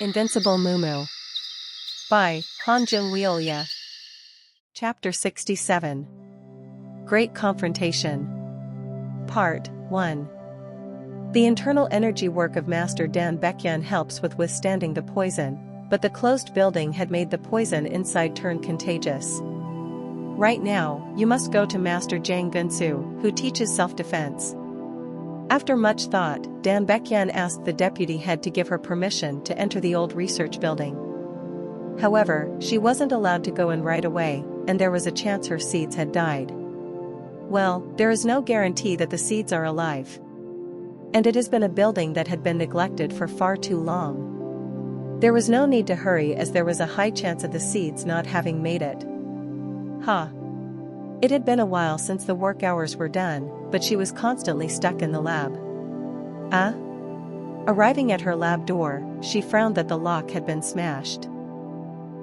Invincible Mumu. By Han-Jung-Wheelia. Chapter 67. Great Confrontation. Part 1. The internal energy work of Master Dan Baekhyun helps with withstanding the poison, but the closed building had made the poison inside turn contagious. Right now, you must go to Master Jang Gunsu, who teaches self-defense. After much thought, Dan Baekhyun asked the deputy head to give her permission to enter the old research building. However, she wasn't allowed to go in right away, and there was a chance her seeds had died. Well, there is no guarantee that the seeds are alive. And it has been a building that had been neglected for far too long. There was no need to hurry as there was a high chance of the seeds not having made it. It had been a while since the work hours were done, but she was constantly stuck in the lab. Arriving at her lab door, she frowned that the lock had been smashed.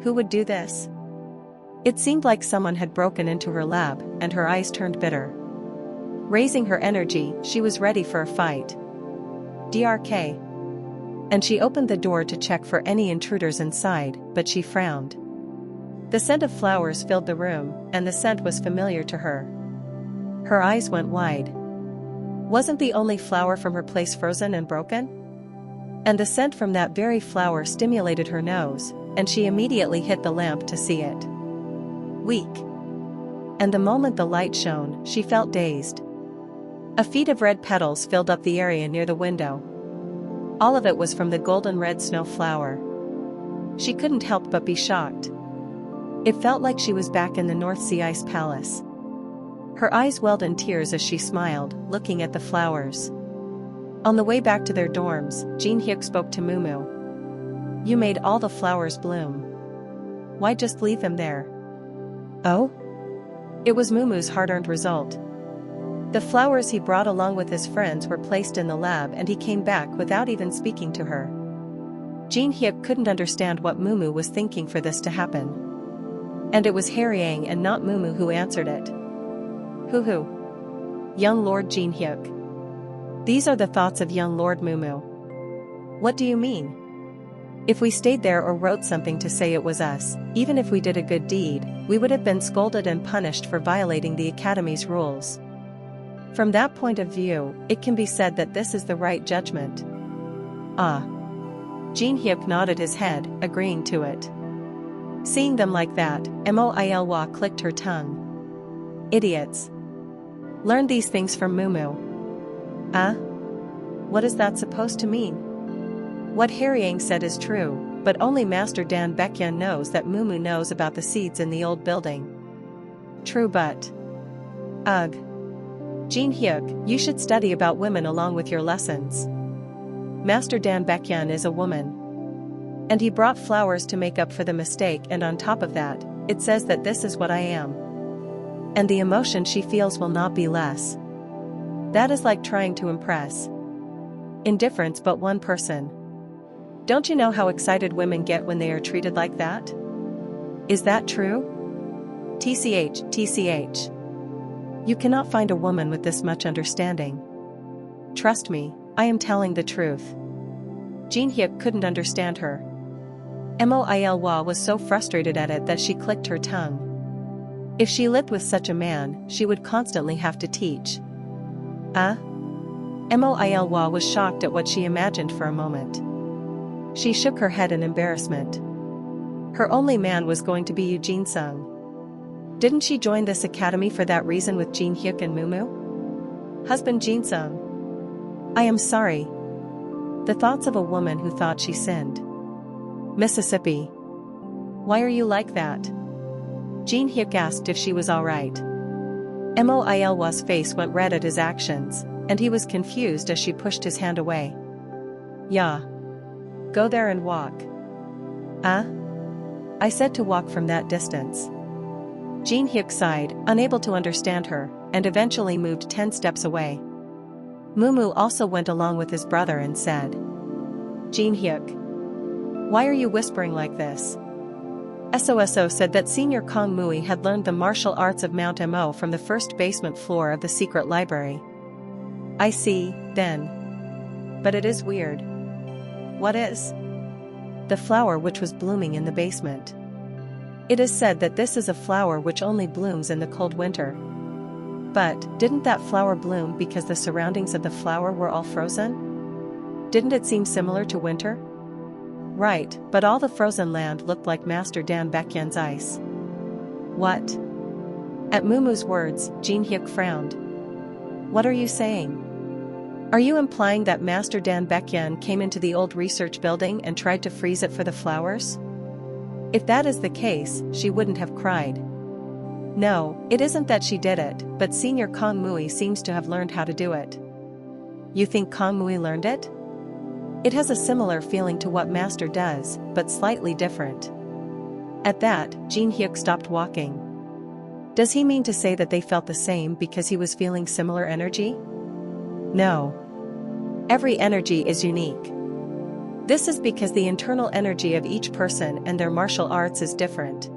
Who would do this? It seemed like someone had broken into her lab, and her eyes turned bitter. Raising her energy, she was ready for a fight. DRK. And she opened the door to check for any intruders inside, but she frowned. The scent of flowers filled the room, and the scent was familiar to her. Her eyes went wide. Wasn't the only flower from her place frozen and broken? And the scent from that very flower stimulated her nose, and she immediately hit the lamp to see it. Weak. And the moment the light shone, she felt dazed. A feed of red petals filled up the area near the window. All of it was from the golden red snow flower. She couldn't help but be shocked. It felt like she was back in the North Sea Ice Palace. Her eyes welled in tears as she smiled, looking at the flowers. On the way back to their dorms, Jin Hyuk spoke to Mumu. "You made all the flowers bloom. Why just leave them there?" Oh? It was Mumu's hard-earned result. The flowers he brought along with his friends were placed in the lab and he came back without even speaking to her. Jin Hyuk couldn't understand what Mumu was thinking for this to happen. And it was Haryang and not Mumu who answered it. Who? Young Lord Jin Hyuk. These are the thoughts of young Lord Mumu. What do you mean? If we stayed there or wrote something to say it was us, even if we did a good deed, we would have been scolded and punished for violating the Academy's rules. From that point of view, it can be said that this is the right judgment. Jin Hyuk nodded his head, agreeing to it. Seeing them like that, Moilwa clicked her tongue. Idiots. Learn these things from Mumu. What is that supposed to mean? What Haryang said is true, but only Master Dan Baekhyun knows that Mumu knows about the seeds in the old building. True, but... Ugh. Jin Hyuk, you should study about women along with your lessons. Master Dan Baekhyun is a woman. And he brought flowers to make up for the mistake, and on top of that, it says that this is what I am. And the emotion she feels will not be less. That is like trying to impress. Indifference but one person. Don't you know how excited women get when they are treated like that? Is that true? TCH. You cannot find a woman with this much understanding. Trust me, I am telling the truth. Jin Hyuk couldn't understand her. Moilwa was so frustrated at it that she clicked her tongue. If she lived with such a man, she would constantly have to teach. Moilwa was shocked at what she imagined for a moment. She shook her head in embarrassment. Her only man was going to be Eugene Sung. Didn't she join this academy for that reason with Jin Hyuk and Mumu? Husband Jin Sung. I am sorry. The thoughts of a woman who thought she sinned. Mississippi. Why are you like that? Jin Hyuk asked if she was alright. Moilwa's face went red at his actions, and he was confused as she pushed his hand away. Yeah. Go there and walk. I said to walk from that distance. Jin Hyuk sighed, unable to understand her, and eventually moved 10 steps away. Mumu also went along with his brother and said, Jin Hyuk. Why are you whispering like this? SOSO said that Senior Kong Mui had learned the martial arts of Mount Mo from the first basement floor of the secret library. I see, then. But it is weird. What is? the flower which was blooming in the basement. It is said that this is a flower which only blooms in the cold winter. But, didn't that flower bloom because the surroundings of the flower were all frozen? Didn't it seem similar to winter? Right, but all the frozen land looked like Master Dan Baekhyun's ice. What? At Mumu's words, Jin Hyuk frowned. What are you saying? Are you implying that Master Dan Baekhyun came into the old research building and tried to freeze it for the flowers? If that is the case, she wouldn't have cried. No, it isn't that she did it, but Senior Kong Mui seems to have learned how to do it. You think Kong Mui learned it? It has a similar feeling to what Master does, but slightly different. At that, Jin Hyuk stopped walking. Does he mean to say that they felt the same because he was feeling similar energy? No. Every energy is unique. This is because the internal energy of each person and their martial arts is different.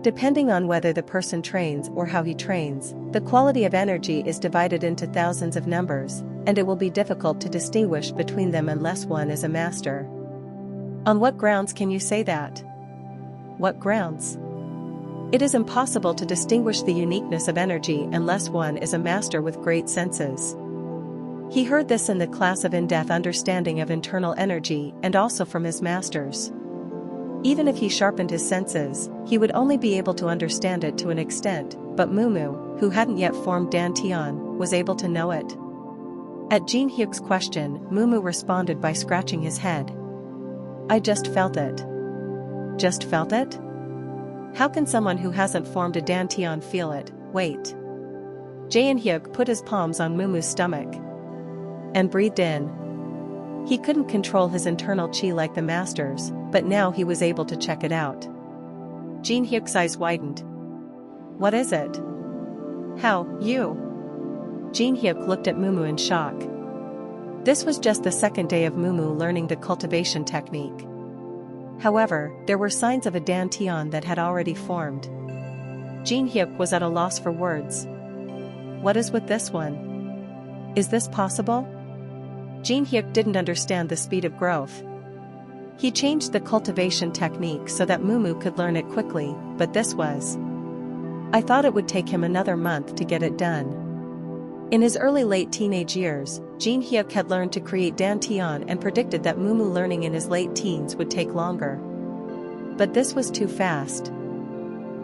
Depending on whether the person trains or how he trains, the quality of energy is divided into thousands of numbers, and it will be difficult to distinguish between them unless one is a master. On what grounds can you say that? What grounds? It is impossible to distinguish the uniqueness of energy unless one is a master with great senses. He heard this in the class of in-depth understanding of internal energy and also from his masters. Even if he sharpened his senses, he would only be able to understand it to an extent, but Mumu, who hadn't yet formed Dantian, was able to know it. At Jin Hyuk's question, Mumu responded by scratching his head. I just felt it. Just felt it? How can someone who hasn't formed a Dantian feel it? Wait. Jin Hyuk put his palms on Mumu's stomach and breathed in. He couldn't control his internal chi like the masters, but now he was able to check it out. Jin Hyuk's eyes widened. What is it? How, you? Jin Hyuk looked at Mumu in shock. This was just the second day of Mumu learning the cultivation technique. However, there were signs of a Dantian that had already formed. Jin Hyuk was at a loss for words. What is with this one? Is this possible? Jin Hyuk didn't understand the speed of growth. He changed the cultivation technique so that Mumu could learn it quickly, but this was. I thought it would take him another month to get it done. In his late teenage years, Jin Hyuk had learned to create Dantian and predicted that Mumu learning in his late teens would take longer. But this was too fast.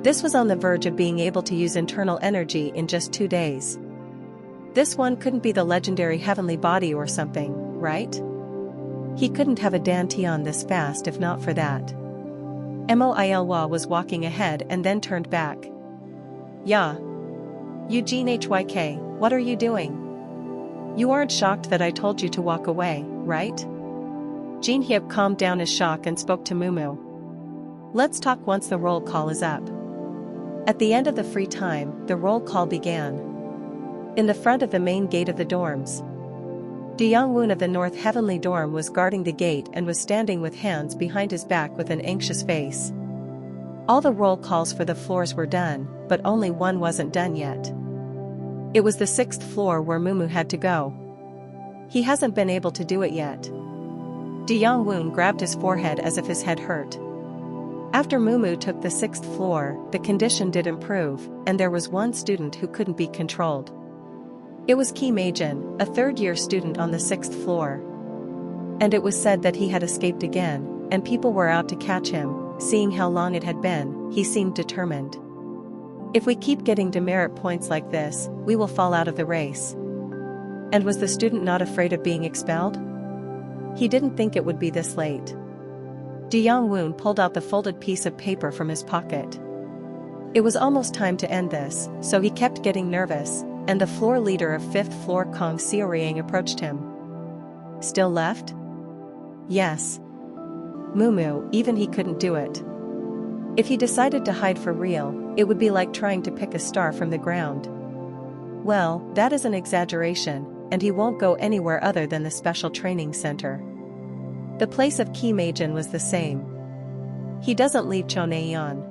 This was on the verge of being able to use internal energy in just 2 days. This one couldn't be the legendary heavenly body or something, right? He couldn't have a Dantian this fast if not for that. Moilwa was walking ahead and then turned back. Yeah. Eugene Hyk, what are you doing? You aren't shocked that I told you to walk away, right? Jin Hyuk calmed down his shock and spoke to Mumu. Let's talk once the roll call is up. At the end of the free time, the roll call began. In the front of the main gate of the dorms, De Youngwoon of the North Heavenly Dorm was guarding the gate and was standing with hands behind his back with an anxious face. All the roll calls for the floors were done, but only one wasn't done yet. It was the 6th floor where Mumu had to go. He hasn't been able to do it yet. De Youngwoon grabbed his forehead as if his head hurt. After Mumu took the 6th floor, the condition did improve, and there was one student who couldn't be controlled. It was Ki Maejin, a third-year student on the 6th floor. And it was said that he had escaped again, and people were out to catch him. Seeing how long it had been, he seemed determined. If we keep getting demerit points like this, we will fall out of the race. And was the student not afraid of being expelled? He didn't think it would be this late. De Youngwoon pulled out the folded piece of paper from his pocket. It was almost time to end this, so he kept getting nervous, and the floor leader of 5th floor Kong Seoriang approached him. Still left? Yes. Mumu, even he couldn't do it. If he decided to hide for real, it would be like trying to pick a star from the ground. Well, that is an exaggeration, and he won't go anywhere other than the special training center. The place of Ki Maejin was the same. He doesn't leave Chonaeon.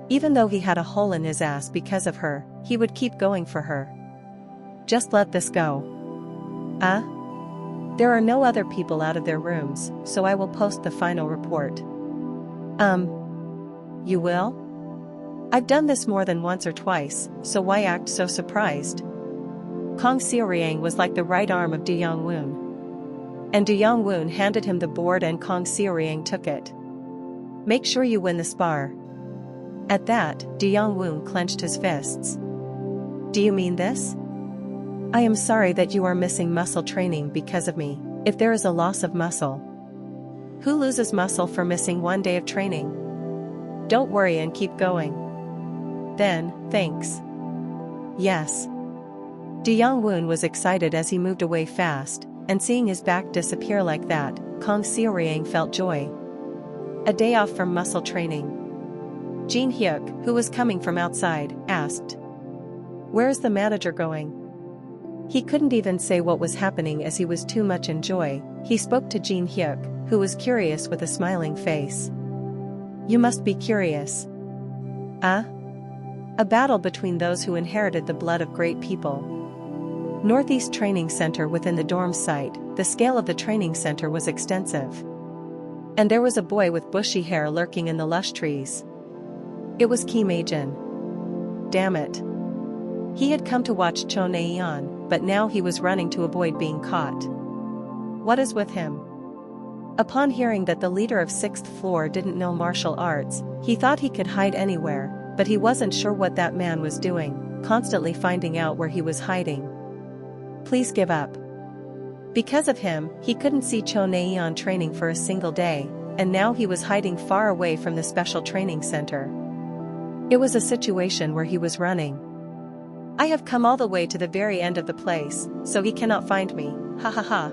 Even though he had a hole in his ass because of her, he would keep going for her. Just let this go. There are no other people out of their rooms, so I will post the final report. You will? I've done this more than once or twice, so why act so surprised? Kang Seoriang was like the right arm of Du Yongwoon. And Du Yongwoon handed him the board and Kang Seoriang took it. Make sure you win the spar. At that, Du Yongwoon clenched his fists. Do you mean this? I am sorry that you are missing muscle training because of me. If there is a loss of muscle, who loses muscle for missing one day of training? Don't worry and keep going. Then, thanks. Yes. Du Yongwoon was excited as he moved away fast, and seeing his back disappear like that, Kang Seoriang felt joy. A day off from muscle training. Jin Hyuk, who was coming from outside, asked, "Where's the manager going?" He couldn't even say what was happening as he was too much in joy. He spoke to Jin Hyuk, who was curious with a smiling face. You must be curious. A battle between those who inherited the blood of great people. Northeast Training Center within the dorm site, the scale of the training center was extensive. And there was a boy with bushy hair lurking in the lush trees. It was Kim Aejin. Damn it. He had come to watch Cho Naeon, but now he was running to avoid being caught. What is with him? Upon hearing that the leader of 6th floor didn't know martial arts, he thought he could hide anywhere, but he wasn't sure what that man was doing, constantly finding out where he was hiding. Please give up. Because of him, he couldn't see Cho Naeon training for a single day, and now he was hiding far away from the special training center. It was a situation where he was running. I have come all the way to the very end of the place, so he cannot find me, ha ha ha.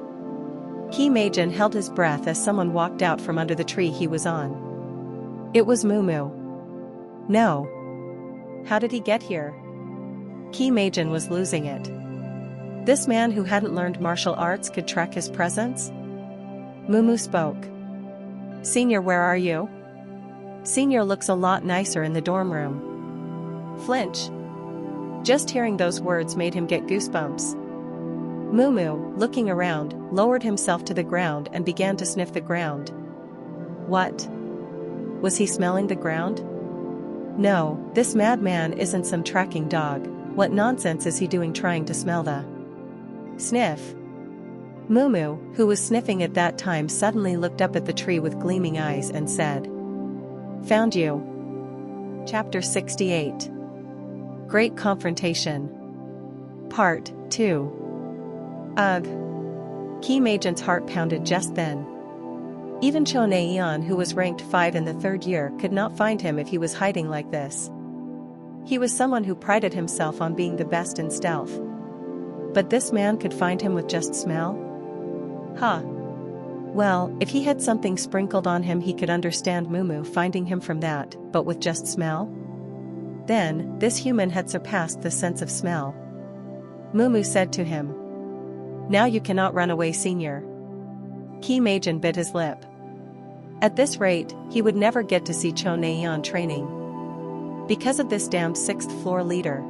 Kim Aejin held his breath as someone walked out from under the tree he was on. It was Mumu. No. How did he get here? Kim Aejin was losing it. This man who hadn't learned martial arts could track his presence? Mumu spoke. Senior, where are you? Senior looks a lot nicer in the dorm room. Flinch. Just hearing those words made him get goosebumps. Mumu, looking around, lowered himself to the ground and began to sniff the ground. What? Was he smelling the ground? No, this madman isn't some tracking dog. What nonsense is he doing trying to smell the sniff? Mumu, who was sniffing at that time, suddenly looked up at the tree with gleaming eyes and said, Found you. Chapter 68. Great Confrontation. Part 2. Ugh. Kim Aejin's heart pounded just then. Even Cho Naeon, who was ranked 5 in the 3rd year, could not find him if he was hiding like this. He was someone who prided himself on being the best in stealth. But this man could find him with just smell? Huh. Well, if he had something sprinkled on him, he could understand Mumu finding him from that, but with just smell? Then, this human had surpassed the sense of smell. Mumu said to him, Now you cannot run away, senior. Kim Aejin bit his lip. At this rate, he would never get to see Cho Naeon training. Because of this damned 6th floor leader.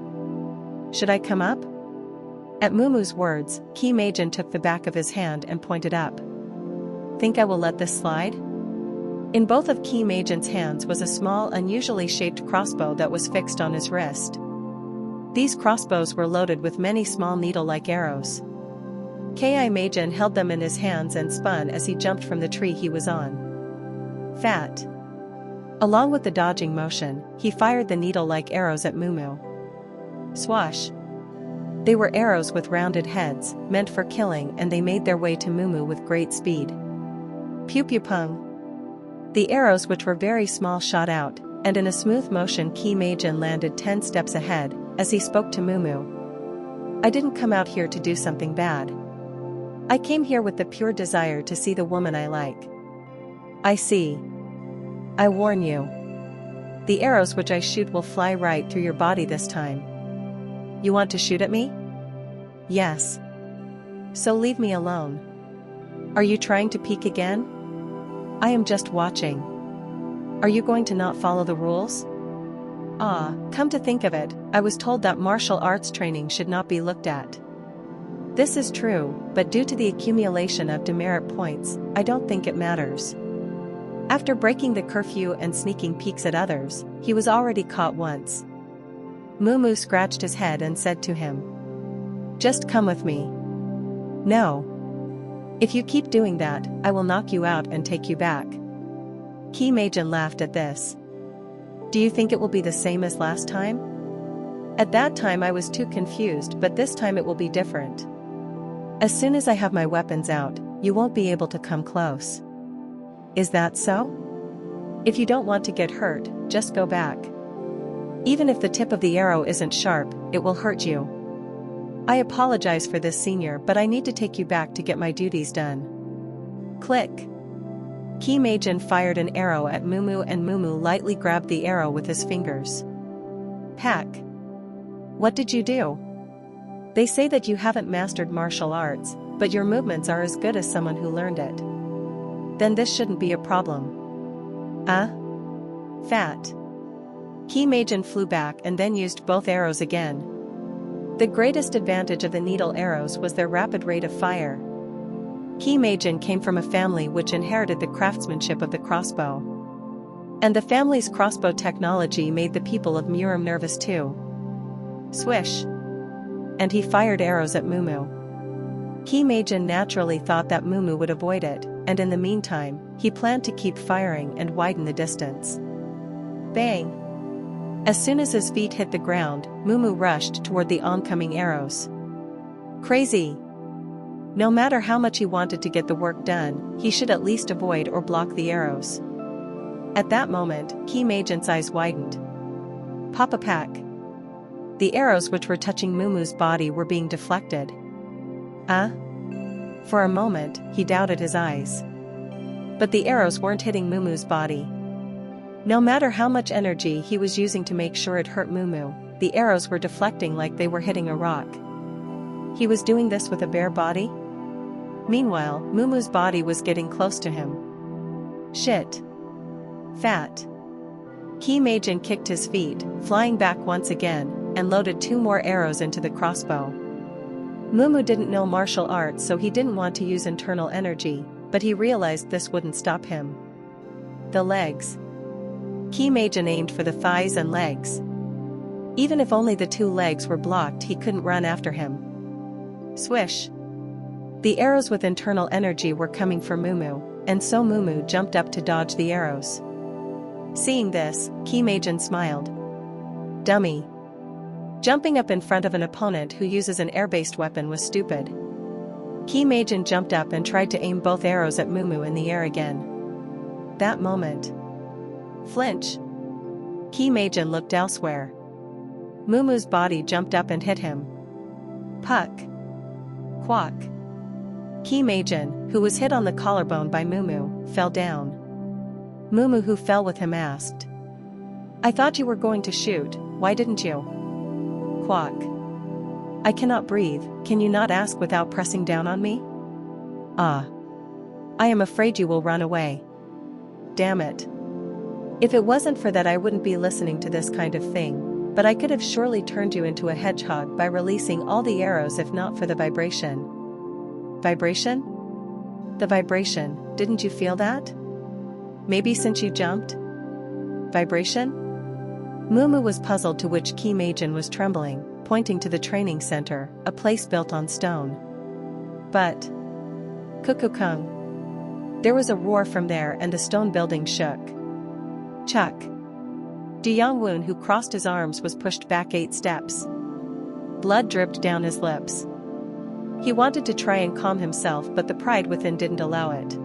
Should I come up? At Mumu's words, Kim Aejin took the back of his hand and pointed up. Think I will let this slide? In both of Kim Aejin's hands was a small, unusually shaped crossbow that was fixed on his wrist. These crossbows were loaded with many small needle-like arrows. Kim Aejin held them in his hands and spun as he jumped from the tree he was on. Fat. Along with the dodging motion, he fired the needle-like arrows at Mumu. Swash. They were arrows with rounded heads, meant for killing, and they made their way to Mumu with great speed. Pew pew pung. The arrows, which were very small, shot out, and in a smooth motion Kim Aejin landed 10 steps ahead, as he spoke to Mumu. I didn't come out here to do something bad. I came here with the pure desire to see the woman I like. I see. I warn you. The arrows which I shoot will fly right through your body this time. You want to shoot at me? Yes. So leave me alone. Are you trying to peek again? I am just watching. Are you going to not follow the rules? Come to think of it, I was told that martial arts training should not be looked at. This is true, but due to the accumulation of demerit points, I don't think it matters. After breaking the curfew and sneaking peeks at others, he was already caught once. Mumu scratched his head and said to him, "Just come with me." "No. If you keep doing that, I will knock you out and take you back." Ki-Meijin laughed at this. "Do you think it will be the same as last time?" "At that time I was too confused, but this time it will be different. As soon as I have my weapons out, you won't be able to come close." "Is that so? If you don't want to get hurt, just go back. Even if the tip of the arrow isn't sharp, it will hurt you." "I apologize for this, senior, but I need to take you back to get my duties done." Click. Ki-Meijin fired an arrow at Mumu and Mumu lightly grabbed the arrow with his fingers. "Pack. What did you do? They say that you haven't mastered martial arts, but your movements are as good as someone who learned it. Then this shouldn't be a problem." Fat. Ki-Meijin flew back and then used both arrows again. The greatest advantage of the needle arrows was their rapid rate of fire. Ki-Meijin came from a family which inherited the craftsmanship of the crossbow. And the family's crossbow technology made the people of Murum nervous too. Swish. And he fired arrows at Mumu. Ki-Meijin naturally thought that Mumu would avoid it, and in the meantime, he planned to keep firing and widen the distance. Bang! As soon as his feet hit the ground, Mumu rushed toward the oncoming arrows. Crazy! No matter how much he wanted to get the work done, he should at least avoid or block the arrows. At that moment, Ki-Meijin's eyes widened. Papa Pack. The arrows which were touching Mumu's body were being deflected. For a moment, he doubted his eyes. But the arrows weren't hitting Mumu's body. No matter how much energy he was using to make sure it hurt Mumu, the arrows were deflecting like they were hitting a rock. He was doing this with a bare body? Meanwhile, Mumu's body was getting close to him. Shit. Fat. Ki-Meijin kicked his feet, flying back once again, and loaded 2 more arrows into the crossbow. Mumu didn't know martial arts, so he didn't want to use internal energy, but he realized this wouldn't stop him. The legs. Ki-Meijin aimed for the thighs and legs. Even if only the 2 legs were blocked, he couldn't run after him. Swish. The arrows with internal energy were coming for Mumu, and so Mumu jumped up to dodge the arrows. Seeing this, Ki-Meijin smiled. Dummy. Jumping up in front of an opponent who uses an air-based weapon was stupid. Ki-Meijin jumped up and tried to aim both arrows at Mumu in the air again. That moment. Flinch. Ki-Meijin looked elsewhere. Mumu's body jumped up and hit him. Puck. Quack. Ki-Meijin, who was hit on the collarbone by Mumu, fell down. Mumu, who fell with him, asked, "I thought you were going to shoot, why didn't you?" Quack. "I cannot breathe, can you not ask without pressing down on me?" I am afraid you will run away. Damn it. If it wasn't for that I wouldn't be listening to this kind of thing, but I could have surely turned you into a hedgehog by releasing all the arrows if not for the vibration. Vibration? The vibration, didn't you feel that? Maybe since you jumped? Vibration? Mumu was puzzled, to which Ki-Meijin was trembling, pointing to the training center, a place built on stone. But Kukukung. There was a roar from there and the stone building shook. Chuck. Du Yongwon, who crossed his arms, was pushed back 8 steps. Blood dripped down his lips. He wanted to try and calm himself, but the pride within didn't allow it.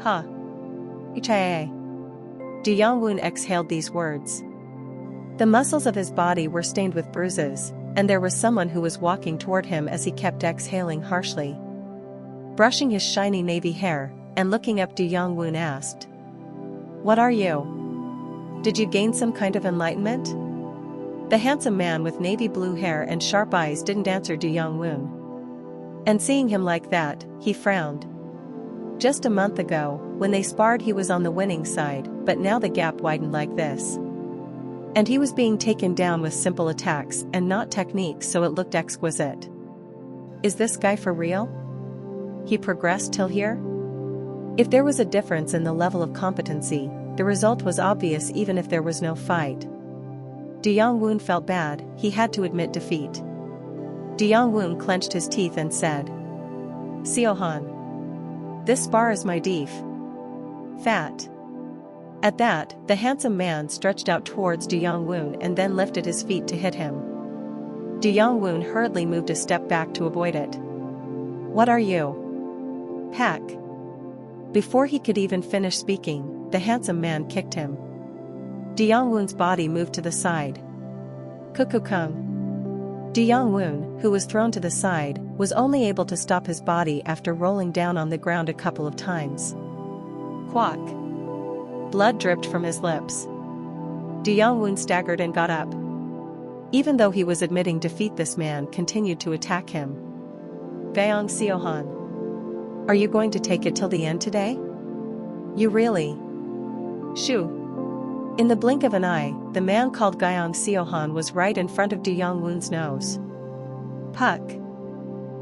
Huh. Ichae. Du Yongwon exhaled these words. The muscles of his body were stained with bruises, and there was someone who was walking toward him as he kept exhaling harshly. Brushing his shiny navy hair, and looking up, Du Yongwon asked, "What are you? Did you gain some kind of enlightenment?" The handsome man with navy blue hair and sharp eyes didn't answer Du Yongwon. And seeing him like that, he frowned. Just a month ago, when they sparred, he was on the winning side, but now the gap widened like this. And he was being taken down with simple attacks and not techniques, so it looked exquisite. Is this guy for real? He progressed till here? If there was a difference in the level of competency, the result was obvious even if there was no fight. De Young-woon felt bad, he had to admit defeat. De Young-woon clenched his teeth and said, "Seo-han. This spar is my def. Fat." At that, the handsome man stretched out towards De Young-woon and then lifted his feet to hit him. De Young-woon hurriedly moved a step back to avoid it. "What are you? Pack?" Before he could even finish speaking, the handsome man kicked him. De Young-woon's body moved to the side. Kukukung. De Young-woon, who was thrown to the side, was only able to stop his body after rolling down on the ground a couple of times. Quack. Blood dripped from his lips. De Young-woon staggered and got up. Even though he was admitting defeat, this man continued to attack him. "Gyeong Seo-han. Are you going to take it till the end today? You really?" Shoo. In the blink of an eye, the man called Gyeong Seo-han was right in front of De Young-woon's nose. Puck.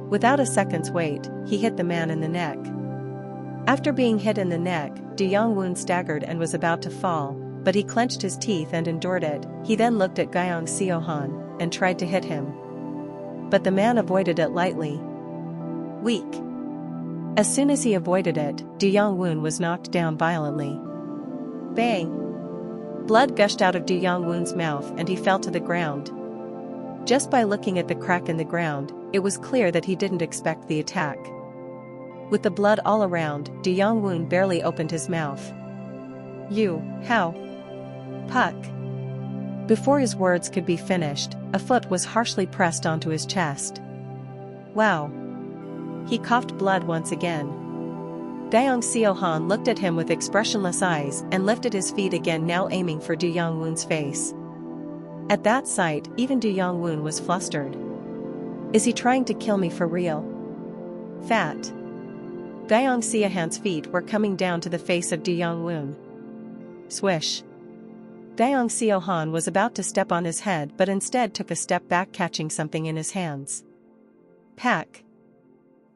Without a second's wait, he hit the man in the neck. After being hit in the neck, De Young-woon staggered and was about to fall, but he clenched his teeth and endured it. He then looked at Gyeong Seo-han and tried to hit him. But the man avoided it lightly. Weak. As soon as he avoided it, De Young-woon was knocked down violently. Bang! Blood gushed out of De Young-woon's mouth and he fell to the ground. Just by looking at the crack in the ground, it was clear that he didn't expect the attack. With the blood all around, De Young-woon barely opened his mouth. "You, how? Puck." Before his words could be finished, a foot was harshly pressed onto his chest. Wow. He coughed blood once again. Gyeong Seo-han looked at him with expressionless eyes and lifted his feet again, now aiming for De Young-woon's face. At that sight, even De Young-woon was flustered. Is he trying to kill me for real? Fat. Gyeong Seo-han's feet were coming down to the face of De Young-woon. Swish. Gyeong Seo-han was about to step on his head but instead took a step back, catching something in his hands. Pack.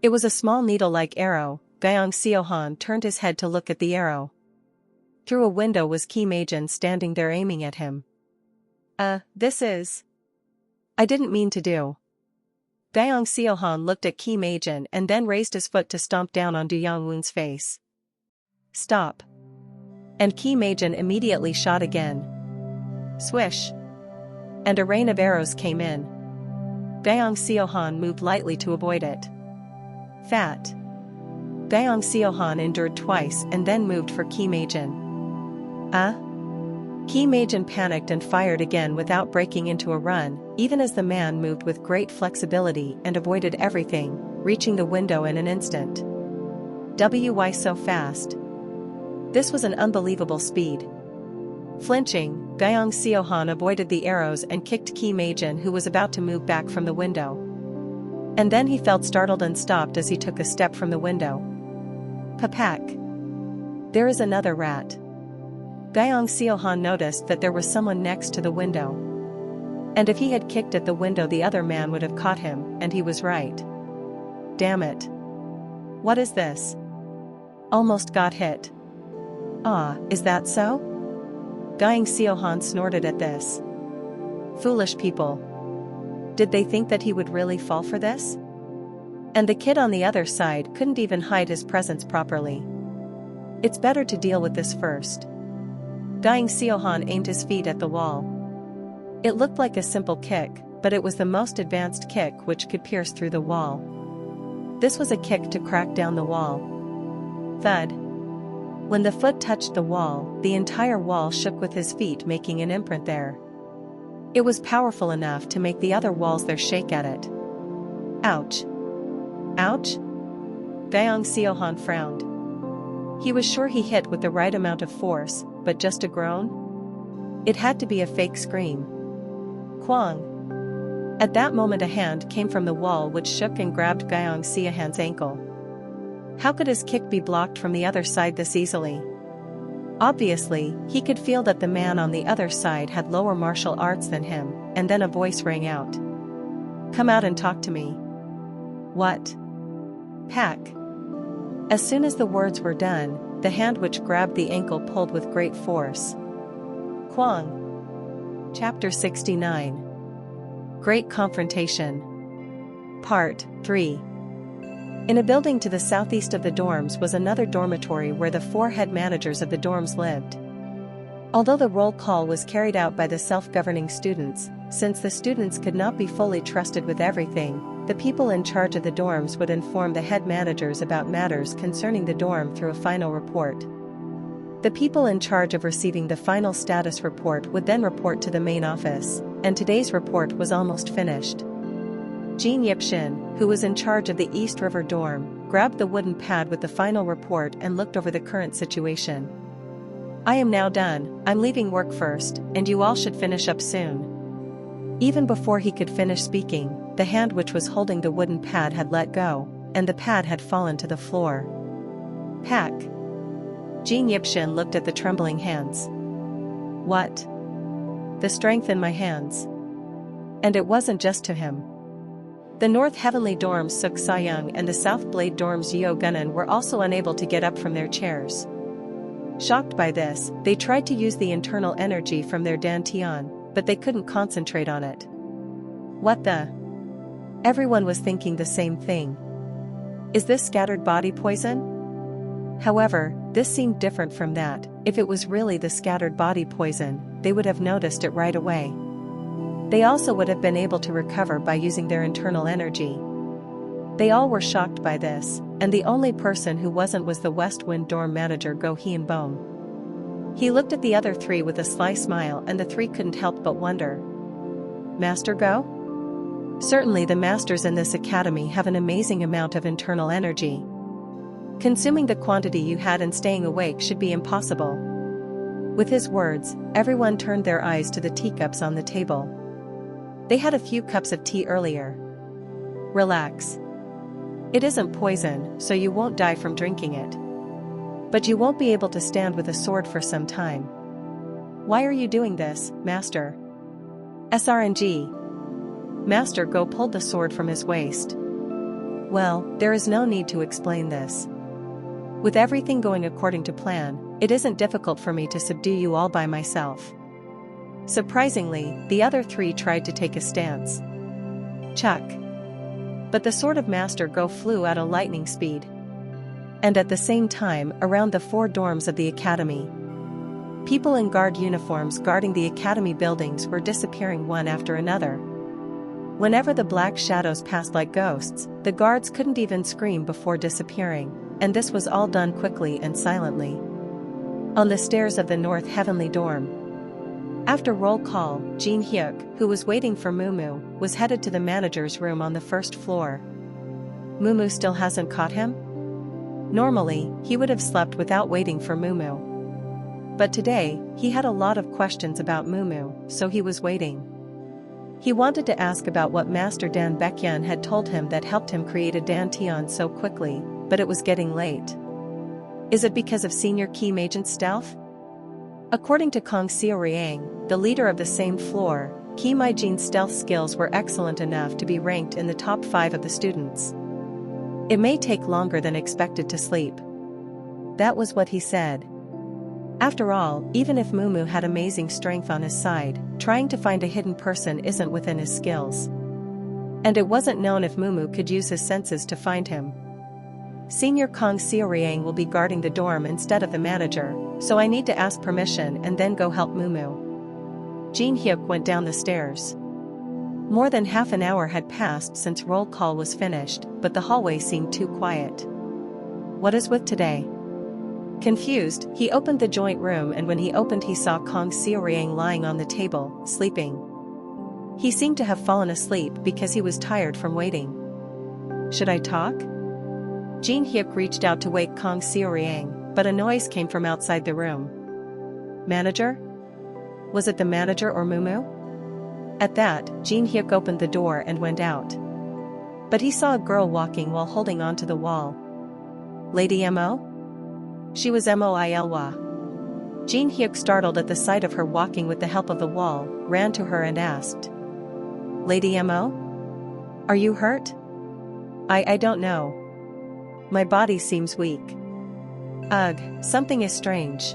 It was a small needle-like arrow. Gyeong Seo-han turned his head to look at the arrow. Through a window was Kim Ae-jin standing there aiming at him. This is... I didn't mean to do. Gyeong Seo-han looked at Kim Ae-jin and then raised his foot to stomp down on De Young-woon's face. Stop. And Kim Ae-jin immediately shot again. Swish. And a rain of arrows came in. Gyeong Seo-han moved lightly to avoid it. Fat. Gyeong Seo-han endured twice and then moved for Kim Ae-jin. Kim Ae-jin panicked and fired again without breaking into a run, even as the man moved with great flexibility and avoided everything, reaching the window in an instant. Why so fast? This was an unbelievable speed. Flinching, Gyeong Seo-han avoided the arrows and kicked Kim Ae-jin, who was about to move back from the window. And then he felt startled and stopped as he took a step from the window. Papak. There is another rat. Gyeong Seo-han noticed that there was someone next to the window. And if he had kicked at the window, the other man would have caught him, and he was right. Damn it. What is this? Almost got hit. Is that so? Gyeong Seo-han snorted at this. Foolish people. Did they think that he would really fall for this? And the kid on the other side couldn't even hide his presence properly. It's better to deal with this first. Gyeong Seo-han aimed his feet at the wall. It looked like a simple kick, but it was the most advanced kick which could pierce through the wall. This was a kick to crack down the wall. Thud. When the foot touched the wall, the entire wall shook with his feet, making an imprint there. It was powerful enough to make the other walls there shake at it. Ouch. Ouch? Gyeong Seo-han frowned. He was sure he hit with the right amount of force, but just a groan? It had to be a fake scream. Kwang. At that moment a hand came from the wall which shook and grabbed Gyeong Seo-han's ankle. How could his kick be blocked from the other side this easily? Obviously, he could feel that the man on the other side had lower martial arts than him, and then a voice rang out. Come out and talk to me. What? Pack. As soon as the words were done, the hand which grabbed the ankle pulled with great force. Kwang. Chapter 69. Great Confrontation. Part 3. In a building to the southeast of the dorms was another dormitory where the 4 head managers of the dorms lived. Although the roll call was carried out by the self-governing students, since the students could not be fully trusted with everything, the people in charge of the dorms would inform the head managers about matters concerning the dorm through a final report. The people in charge of receiving the final status report would then report to the main office, and today's report was almost finished. Jean Yipshin, who was in charge of the East River dorm, grabbed the wooden pad with the final report and looked over the current situation. I am now done, I'm leaving work first, and you all should finish up soon. Even before he could finish speaking, the hand which was holding the wooden pad had let go, and the pad had fallen to the floor. Pack. Jean Yipshin looked at the trembling hands. What? The strength in my hands. And it wasn't just to him. The North Heavenly dorms Suk Sayung and the South Blade dorms Yeo Gunnan were also unable to get up from their chairs. Shocked by this, they tried to use the internal energy from their dantian, but they couldn't concentrate on it. What the? Everyone was thinking the same thing. Is this scattered body poison? However, this seemed different from that. If it was really the scattered body poison, they would have noticed it right away. They also would have been able to recover by using their internal energy. They all were shocked by this, and the only person who wasn't was the West Wind dorm manager Go Hyun Bong. He looked at the other 3 with a sly smile, and the 3 couldn't help but wonder. Master Go? Certainly the masters in this academy have an amazing amount of internal energy. Consuming the quantity you had and staying awake should be impossible. With his words, everyone turned their eyes to the teacups on the table. They had a few cups of tea earlier. Relax. It isn't poison, so you won't die from drinking it. But you won't be able to stand with a sword for some time. Why are you doing this, Master? SRNG. Master Go pulled the sword from his waist. Well, there is no need to explain this. With everything going according to plan, it isn't difficult for me to subdue you all by myself. Surprisingly, the other 3 tried to take a stance. Chuck. But the sword of Master Go flew at a lightning speed. And at the same time, around the 4 dorms of the academy, people in guard uniforms guarding the academy buildings were disappearing one after another. Whenever the black shadows passed like ghosts, the guards couldn't even scream before disappearing, and this was all done quickly and silently. On the stairs of the North Heavenly dorm. After roll call, Jin Hyuk, who was waiting for Mumu, was headed to the manager's room on the first floor. Mumu still hasn't caught him? Normally, he would have slept without waiting for Mumu. But today, he had a lot of questions about Mumu, so he was waiting. He wanted to ask about what Master Dan Baekhyun had told him that helped him create a dantian so quickly, but it was getting late. Is it because of Senior Kim Agent's stealth? According to Kong Seo-ryang, the leader of the same floor, Kim Ai-jin's stealth skills were excellent enough to be ranked in the top 5 of the students. It may take longer than expected to sleep. That was what he said. After all, even if Mumu had amazing strength on his side, trying to find a hidden person isn't within his skills. And it wasn't known if Mumu could use his senses to find him. Senior Kong Seo-ryang will be guarding the dorm instead of the manager, so I need to ask permission and then go help Mumu. Jin Hyuk went down the stairs. More than half an hour had passed since roll call was finished, but the hallway seemed too quiet. What is with today? Confused, he opened the joint room, and when he opened he saw Kong Seo-ryang lying on the table, sleeping. He seemed to have fallen asleep because he was tired from waiting. Should I talk? Jin Hyuk reached out to wake Kong Seo-ryang, but a noise came from outside the room. Manager? Was it the manager or Mumu? At that, Jin Hyuk opened the door and went out. But he saw a girl walking while holding onto the wall. Lady Mo? She was Moilwa. Jin Hyuk, startled at the sight of her walking with the help of the wall, ran to her and asked. Lady Mo? Are you hurt? I don't know. My body seems weak. Ugh, something is strange.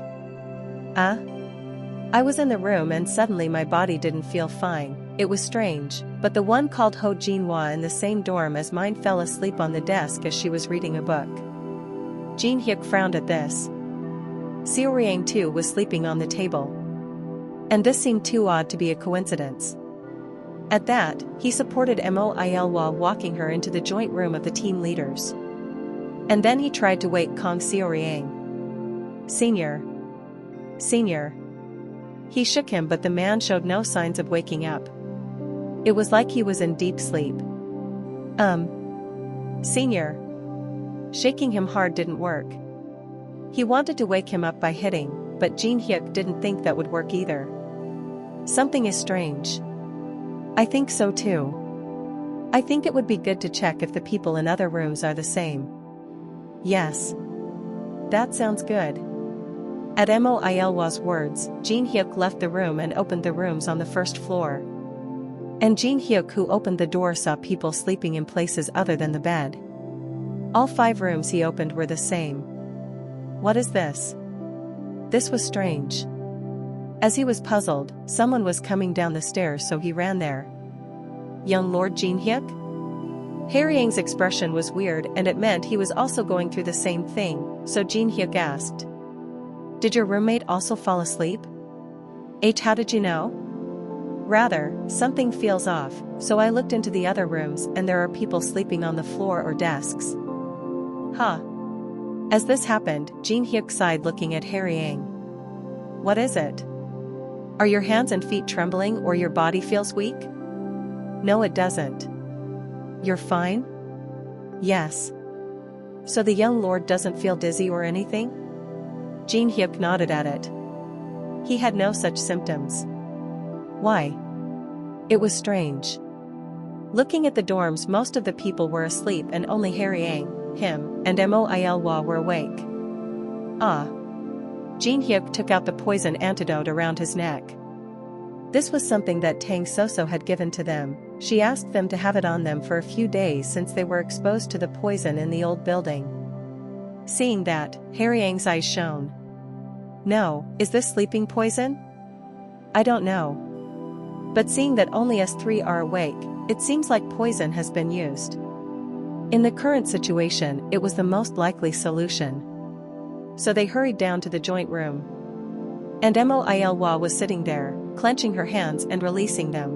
I was in the room and suddenly my body didn't feel fine. It was strange, but the one called Ho Jinhua in the same dorm as mine fell asleep on the desk as she was reading a book. Jin Hyuk frowned at this. Seo Riang too was sleeping on the table. And this seemed too odd to be a coincidence. At that, he supported Moil while walking her into the joint room of the team leaders. And then he tried to wake Kong Seo Riang. Senior. He shook him, but the man showed no signs of waking up. It was like he was in deep sleep. Senior. Shaking him hard didn't work. He wanted to wake him up by hitting, but Jin Hyuk didn't think that would work either. Something is strange. I think so too. I think it would be good to check if the people in other rooms are the same. Yes. That sounds good. At Moilwa's words, Jin Hyuk left the room and opened the rooms on the first floor. And Jin Hyuk, who opened the door, saw people sleeping in places other than the bed. All 5 rooms he opened were the same. What is this? This was strange. As he was puzzled, someone was coming down the stairs, so he ran there. Young Lord Jin Hyuk? Haryang's expression was weird, and it meant he was also going through the same thing, so Jin Hyuk asked. Did your roommate also fall asleep? How did you know? Rather, something feels off, so I looked into the other rooms and there are people sleeping on the floor or desks. Huh. As this happened, Jin Hyuk sighed, looking at Haryang. What is it? Are your hands and feet trembling or your body feels weak? No, it doesn't. You're fine? Yes. So the young lord doesn't feel dizzy or anything? Jin Hyuk nodded at it. He had no such symptoms. Why? It was strange. Looking at the dorms, most of the people were asleep and only Haryang, him, and Moilwa were awake. Jin Hyuk took out the poison antidote around his neck. This was something that Tang Soso had given to them. She asked them to have it on them for a few days since they were exposed to the poison in the old building. Seeing that, Haryang's eyes shone. No, is this sleeping poison? I don't know. But seeing that only us 3 are awake, it seems like poison has been used. In the current situation, it was the most likely solution. So they hurried down to the joint room. And Moilwa was sitting there, clenching her hands and releasing them.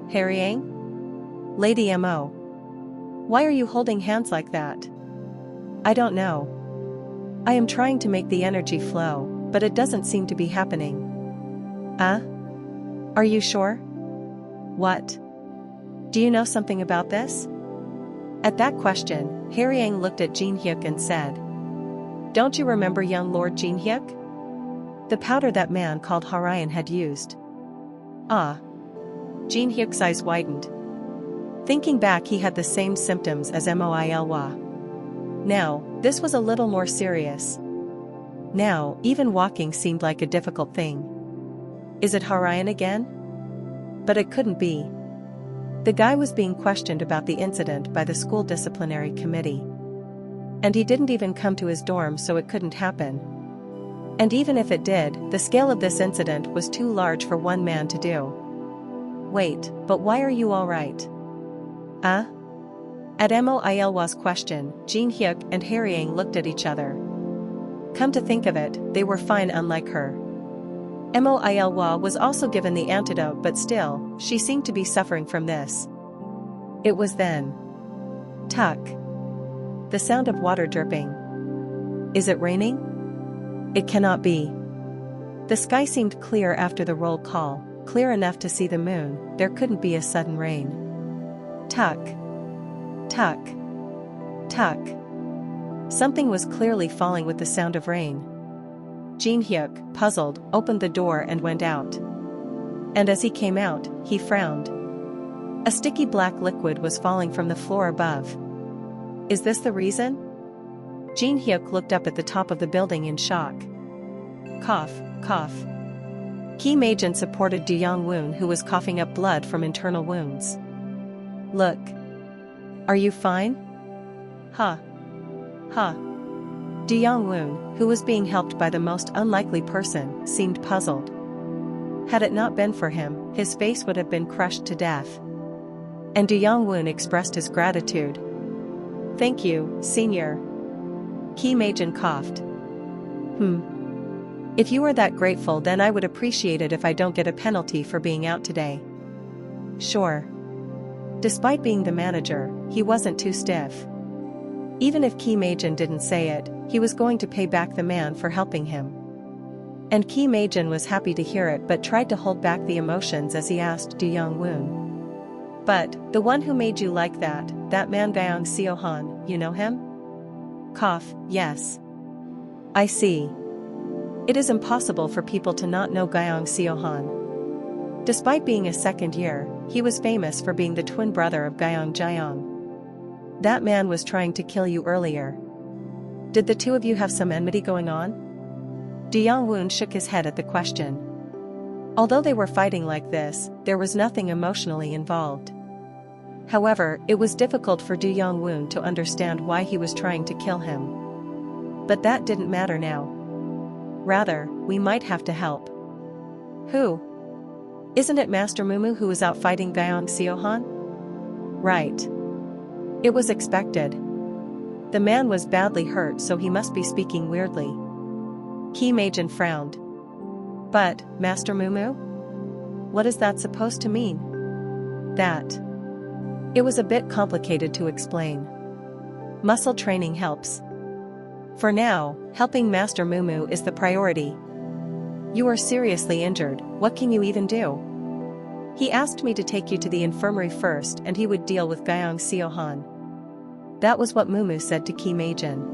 Haryang? Lady Mo. Why are you holding hands like that? I don't know. I am trying to make the energy flow, but it doesn't seem to be happening. Are you sure? What? Do you know something about this? At that question, Haryang looked at Jin Hyuk and said, Don't you remember young Lord Jin Hyuk? The powder that man called Harayan had used. Jin Hyuk's eyes widened. Thinking back, he had the same symptoms as Moilwa. Now, this was a little more serious. Now, even walking seemed like a difficult thing. Is it Harayan again? But it couldn't be. The guy was being questioned about the incident by the school disciplinary committee. And he didn't even come to his dorm, so it couldn't happen. And even if it did, the scale of this incident was too large for one man to do. Wait, but why are you all right? At Moilwa's question, Jin Hyuk and Haryang looked at each other. Come to think of it, they were fine, unlike her. Moilwa was also given the antidote, but still, she seemed to be suffering from this. It was then. Tuck. The sound of water dripping. Is it raining? It cannot be. The sky seemed clear after the roll call, clear enough to see the moon. There couldn't be a sudden rain. Tuck. Tuck. Tuck. Something was clearly falling with the sound of rain. Jin Hyuk, puzzled, opened the door and went out. And as he came out, he frowned. A sticky black liquid was falling from the floor above. Is this the reason? Jin Hyuk looked up at the top of the building in shock. Cough, cough. Kim Maejin supported Du Young Woon, who was coughing up blood from internal wounds. Look. Are you fine? Huh. Huh. Du Yongwon, who was being helped by the most unlikely person, seemed puzzled. Had it not been for him, his face would have been crushed to death. And Du Yongwon expressed his gratitude. Thank you, Senior. Ki Meijin coughed. If you are that grateful, then I would appreciate it if I don't get a penalty for being out today. Sure. Despite being the manager, he wasn't too stiff. Even if Ki Meijin didn't say it, he was going to pay back the man for helping him. And Ki Meijin was happy to hear it but tried to hold back the emotions as he asked Du Yongwon. But, the one who made you like that man Gyeong Seohan, you know him? Cough, yes. I see. It is impossible for people to not know Gyeong Seohan. Despite being a second year, he was famous for being the twin brother of Gyeong Jaeong. That man was trying to kill you earlier. Did the two of you have some enmity going on? Du Yongwon shook his head at the question. Although they were fighting like this, there was nothing emotionally involved. However, it was difficult for Du Yongwon to understand why he was trying to kill him. But that didn't matter now. Rather, we might have to help. Who? Isn't it Master Mumu who was out fighting Gyeong Seohan? Right. It was expected. The man was badly hurt, so he must be speaking weirdly. Ki Meijin frowned. But, Master Mumu? What is that supposed to mean? That. It was a bit complicated to explain. Muscle training helps. For now, helping Master Mumu is the priority. You are seriously injured, what can you even do? He asked me to take you to the infirmary first and he would deal with Gyeong Seohan. That was what Mumu said to Ki Meijin.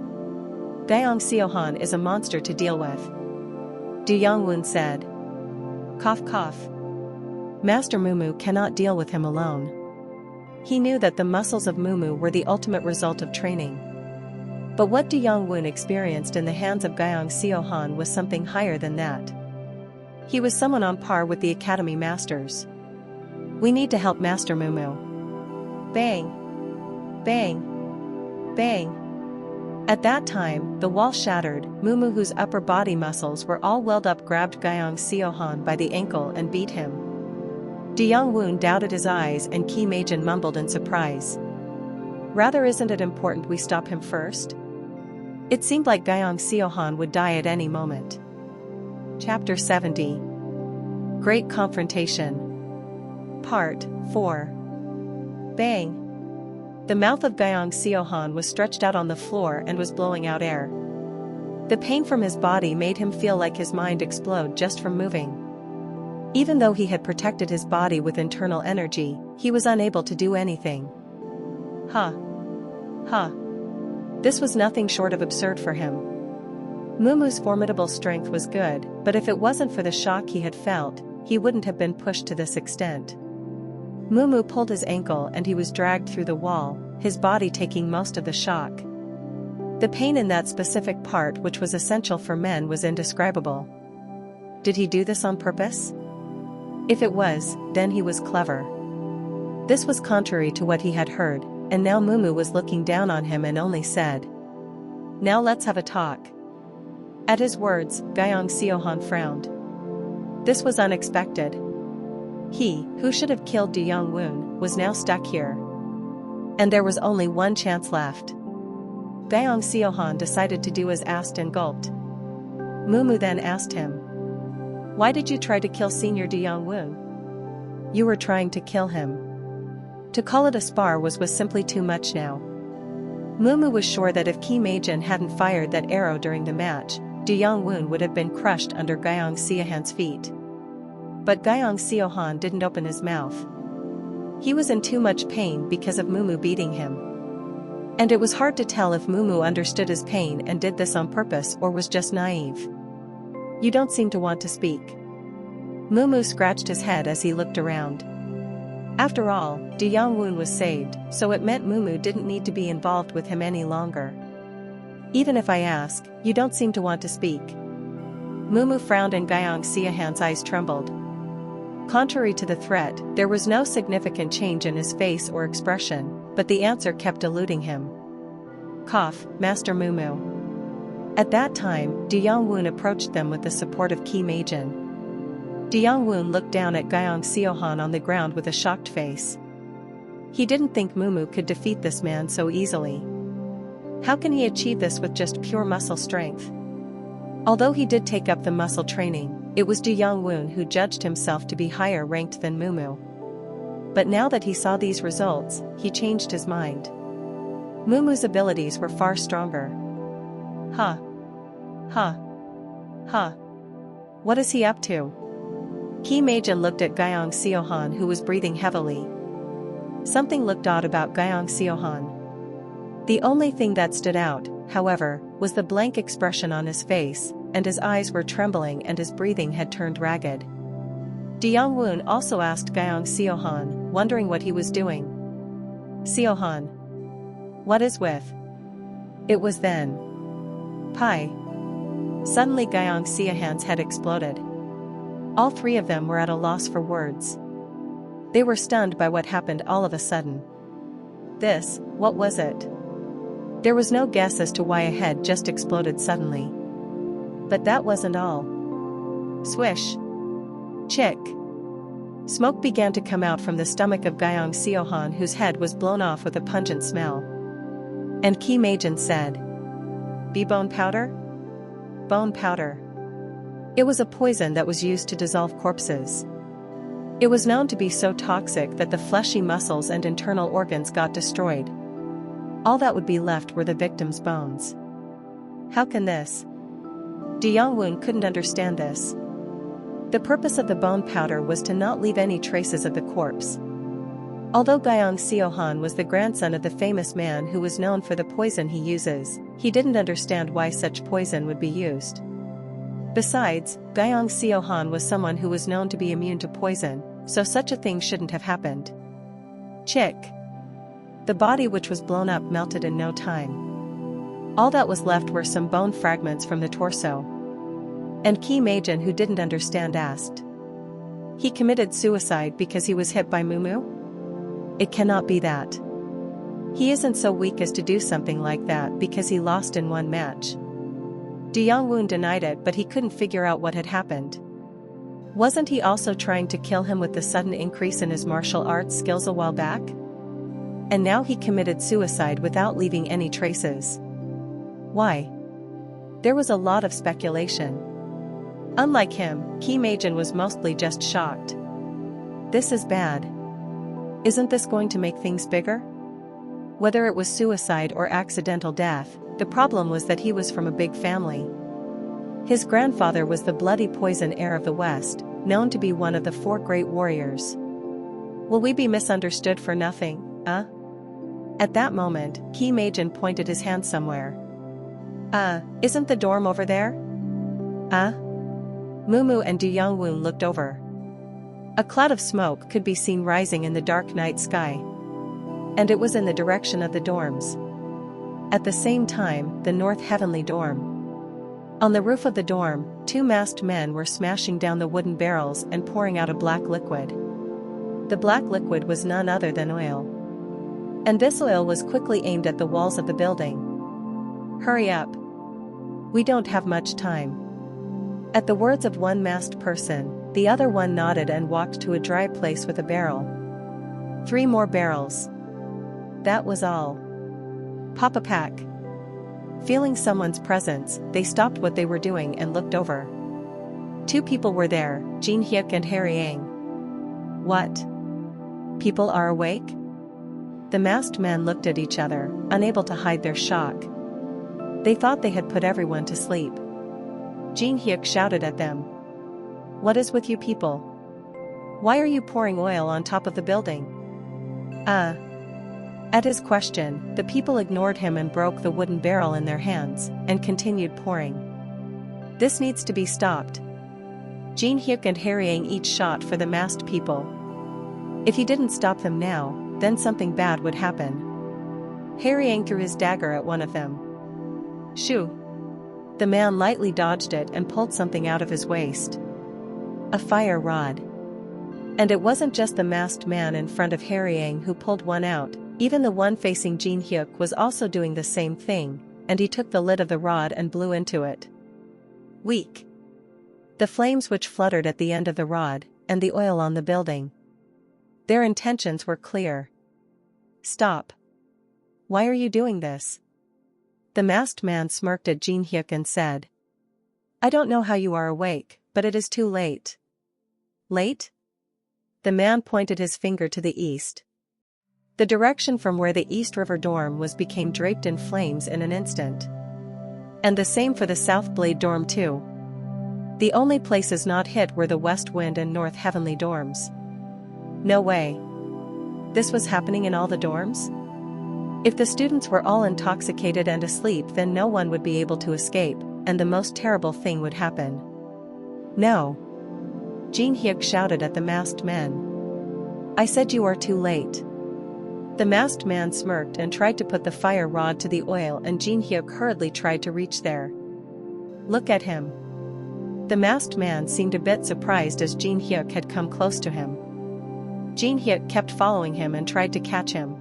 Gyeong Seohan is a monster to deal with. Du Yongwon said. Cough cough. Master Mumu cannot deal with him alone. He knew that the muscles of Mumu were the ultimate result of training. But what Du Yongwon experienced in the hands of Gyeong Seohan was something higher than that. He was someone on par with the Academy Masters. We need to help Master Mumu. Bang! Bang! Bang! At that time, the wall shattered. Mumu, whose upper body muscles were all welled up, grabbed Gyeong Seohan by the ankle and beat him. Du Yongwon doubted his eyes and Ki Meijin mumbled in surprise. Rather, isn't it important we stop him first? It seemed like Gyeong Seohan would die at any moment. Chapter 70. Great Confrontation. Part 4. Bang! The mouth of Gyeong Seohan was stretched out on the floor and was blowing out air. The pain from his body made him feel like his mind explode just from moving. Even though he had protected his body with internal energy, he was unable to do anything. Huh. This was nothing short of absurd for him. Mumu's formidable strength was good, but if it wasn't for the shock he had felt, he wouldn't have been pushed to this extent. Mumu pulled his ankle and he was dragged through the wall, his body taking most of the shock. The pain in that specific part, which was essential for men, was indescribable. Did he do this on purpose? If it was, then he was clever. This was contrary to what he had heard, and now Mumu was looking down on him and only said, "Now let's have a talk." At his words, Gyeong Seohan frowned. This was unexpected. He, who should have killed Du Yongwon, was now stuck here. And there was only one chance left. Gyeong Seohan decided to do as asked and gulped. Mumu then asked him, "Why did you try to kill Senior Du Yongwon?" "You were trying to kill him." To call it a spar was simply too much now. Mumu was sure that if Ki Meijin hadn't fired that arrow during the match, Du Yongwon would have been crushed under Gyeong Seohan's feet. But Gyeong Seohan didn't open his mouth. He was in too much pain because of Mumu beating him. And it was hard to tell if Mumu understood his pain and did this on purpose or was just naive. "You don't seem to want to speak." Mumu scratched his head as he looked around. After all, Du Yongwon was saved, so it meant Mumu didn't need to be involved with him any longer. "Even if I ask, you don't seem to want to speak." Mumu frowned and Gyeong Seohan's eyes trembled. Contrary to the threat, there was no significant change in his face or expression. but the answer kept eluding him. Cough, Master Mumu. At that time, Du Yongwun approached them with the support of Qi Meijin. Du Yongwun looked down at Guyong Xiuhan on the ground with a shocked face. He didn't think Mumu could defeat this man so easily. How can he achieve this with just pure muscle strength? Although he did take up the muscle training, it was Du Yongwun who judged himself to be higher ranked than Mumu. But now that he saw these results, he changed his mind. Mumu's abilities were far stronger. Huh. Huh. Huh. What is he up to? Qi Meijin looked at Guyong Xiuhan, who was breathing heavily. Something looked odd about Guyong Xiuhan. The only thing that stood out, however, was the blank expression on his face, and his eyes were trembling and his breathing had turned ragged. Du Yongwun also asked Guyong Xiuhan, wondering what he was doing. Xiuhan. What is with? It was then. Pi. Suddenly Guyong Xiuhan's head exploded. All three of them were at a loss for words. They were stunned by what happened all of a sudden. What was it? There was no guess as to why a head just exploded suddenly. But that wasn't all. Swish. Chick. Smoke began to come out from the stomach of Guyong Xiuhan, whose head was blown off with a pungent smell. And Qi Meijin said, "Be bone powder?" Bone powder. It was a poison that was used to dissolve corpses. It was known to be so toxic that the fleshy muscles and internal organs got destroyed. All that would be left were the victim's bones. How can this? Du Yongwun couldn't understand this. The purpose of the bone powder was to not leave any traces of the corpse. Although Guyong Xiuhan was the grandson of the famous man who was known for the poison he uses, he didn't understand why such poison would be used. Besides, Guyong Xiuhan was someone who was known to be immune to poison, so such a thing shouldn't have happened. Chick. The body, which was blown up, melted in no time. All that was left were some bone fragments from the torso. And Qi Meijin, who didn't understand, asked, "He committed suicide because he was hit by Mumu?" It cannot be that. He isn't so weak as to do something like that because he lost in one match. Du Yongwun denied it, but he couldn't figure out what had happened. Wasn't he also trying to kill him with the sudden increase in his martial arts skills a while back? And now he committed suicide without leaving any traces. Why? There was a lot of speculation. Unlike him, Qi Meijin was mostly just shocked. This is bad. Isn't this going to make things bigger? Whether it was suicide or accidental death, the problem was that he was from a big family. His grandfather was the bloody poison heir of the West, known to be one of the 4 great warriors. Will we be misunderstood for nothing, At that moment, Qi Meijin pointed his hand somewhere. Isn't the dorm over there? Mumu and Du Yongwun looked over. A cloud of smoke could be seen rising in the dark night sky. And it was in the direction of the dorms. At the same time, the North Heavenly Dorm. On the roof of the dorm, 2 masked men were smashing down the wooden barrels and pouring out a black liquid. The black liquid was none other than oil. And this oil was quickly aimed at the walls of the building. Hurry up. We don't have much time. At the words of one masked person, the other one nodded and walked to a dry place with a barrel. 3 more barrels. That was all. Pop a pack. Feeling someone's presence, they stopped what they were doing and looked over. 2 people were there, Jin Hyuk and Harry Yang. What? People are awake? The masked men looked at each other, unable to hide their shock. They thought they had put everyone to sleep. Jin Hyuk shouted at them. What is with you people? Why are you pouring oil on top of the building? At his question, the people ignored him and broke the wooden barrel in their hands, and continued pouring. This needs to be stopped. Jin Hyuk and Harry Yang each shot for the masked people. If he didn't stop them now, then something bad would happen. Harry Yang threw his dagger at one of them. Shoo! The man lightly dodged it and pulled something out of his waist. A fire rod. And it wasn't just the masked man in front of Harry Yang who pulled one out, Even the one facing Jin Hyuk was also doing the same thing, and he took the lid of the rod and blew into it. Weak. The flames which fluttered at the end of the rod, and the oil on the building. Their intentions were clear. Stop. Why are you doing this? The masked man smirked at Jin Hyuk and said. I don't know how you are awake, but it is too late. Late? The man pointed his finger to the east. The direction from where the East River dorm was became draped in flames in an instant. And the same for the South Blade dorm too. The only places not hit were the West Wind and North Heavenly dorms. No way. This was happening in all the dorms? If the students were all intoxicated and asleep, then no one would be able to escape, and the most terrible thing would happen. No. Jin Hyuk shouted at the masked men. I said you are too late. The masked man smirked and tried to put the fire rod to the oil, and Jin Hyuk hurriedly tried to reach there. Look at him. The masked man seemed a bit surprised as Jin Hyuk had come close to him. Jin Hyuk kept following him and tried to catch him.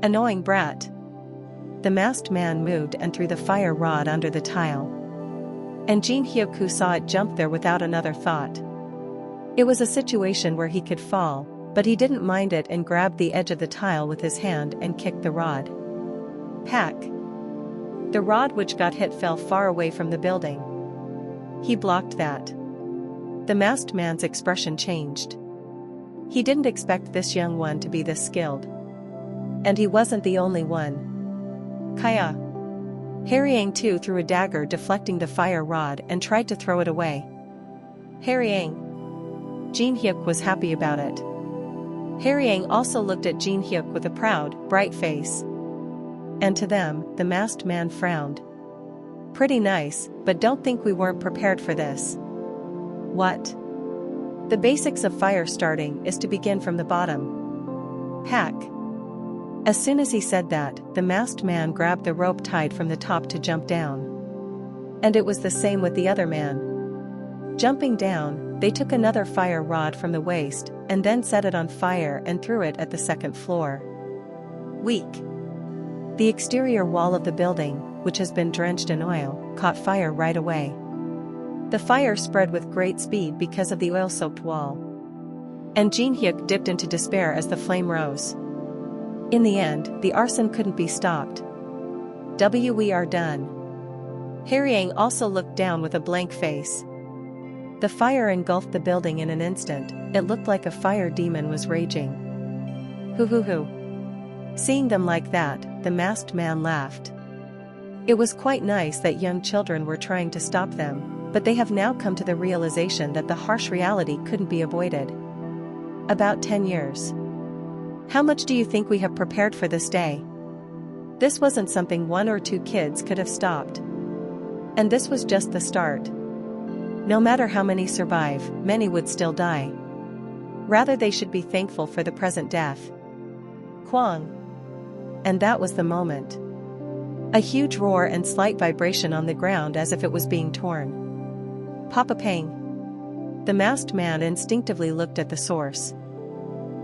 Annoying brat. The masked man moved and threw the fire rod under the tile. And Jin Hyuk, who saw it, jumped there without another thought. It was a situation where he could fall, but he didn't mind it and grabbed the edge of the tile with his hand and kicked the rod. Pack. The rod which got hit fell far away from the building. He blocked that. The masked man's expression changed. He didn't expect this young one to be this skilled. And he wasn't the only one. Kaya. Harryang too threw a dagger, deflecting the fire rod, and tried to throw it away. Harryang. Jin Hyuk was happy about it. Harryang also looked at Jin Hyuk with a proud, bright face. And to them, the masked man frowned. Pretty nice, but don't think we weren't prepared for this. What? The basics of fire starting is to begin from the bottom. Pack. As soon as he said that, the masked man grabbed the rope tied from the top to jump down. And it was the same with the other man. Jumping down, they took another fire rod from the waist, and then set it on fire and threw it at the second floor. Weak. The exterior wall of the building, which has been drenched in oil, caught fire right away. The fire spread with great speed because of the oil-soaked wall. And Jin Hyuk dipped into despair as the flame rose. In the end, the arson couldn't be stopped. We are done. Harryang also looked down with a blank face. The fire engulfed the building in an instant. It looked like a fire demon was raging. Hoo. Seeing them like that, the masked man laughed. It was quite nice that young children were trying to stop them, but they have now come to the realization that the harsh reality couldn't be avoided. About 10 years. How much do you think we have prepared for this day? This wasn't something 1 or 2 kids could have stopped. And this was just the start. No matter how many survive, many would still die. Rather, they should be thankful for the present death. Kwang. And that was the moment. A huge roar and slight vibration on the ground as if it was being torn. Papa Pang. The masked man instinctively looked at the source.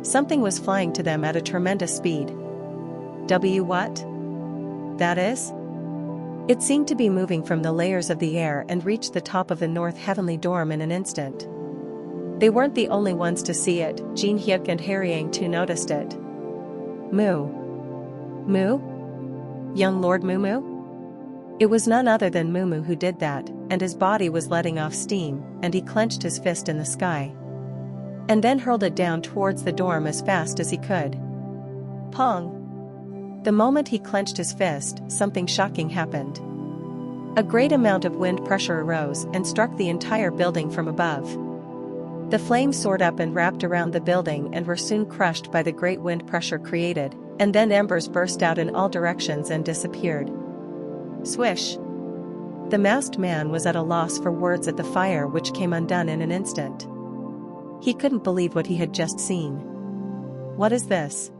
Something was flying to them at a tremendous speed. What? That is? It seemed to be moving from the layers of the air and reached the top of the North Heavenly dorm in an instant. They weren't the only ones to see it. Jin Hyuk and Harryang too noticed it. Moo? Young Lord Mumu? It was none other than Mumu who did that, and his body was letting off steam, and he clenched his fist in the sky. And then hurled it down towards the dorm as fast as he could. Pong! The moment he clenched his fist, something shocking happened. A great amount of wind pressure arose and struck the entire building from above. The flames soared up and wrapped around the building and were soon crushed by the great wind pressure created, and then embers burst out in all directions and disappeared. Swish! The masked man was at a loss for words at the fire which came undone in an instant. He couldn't believe what he had just seen. What is this?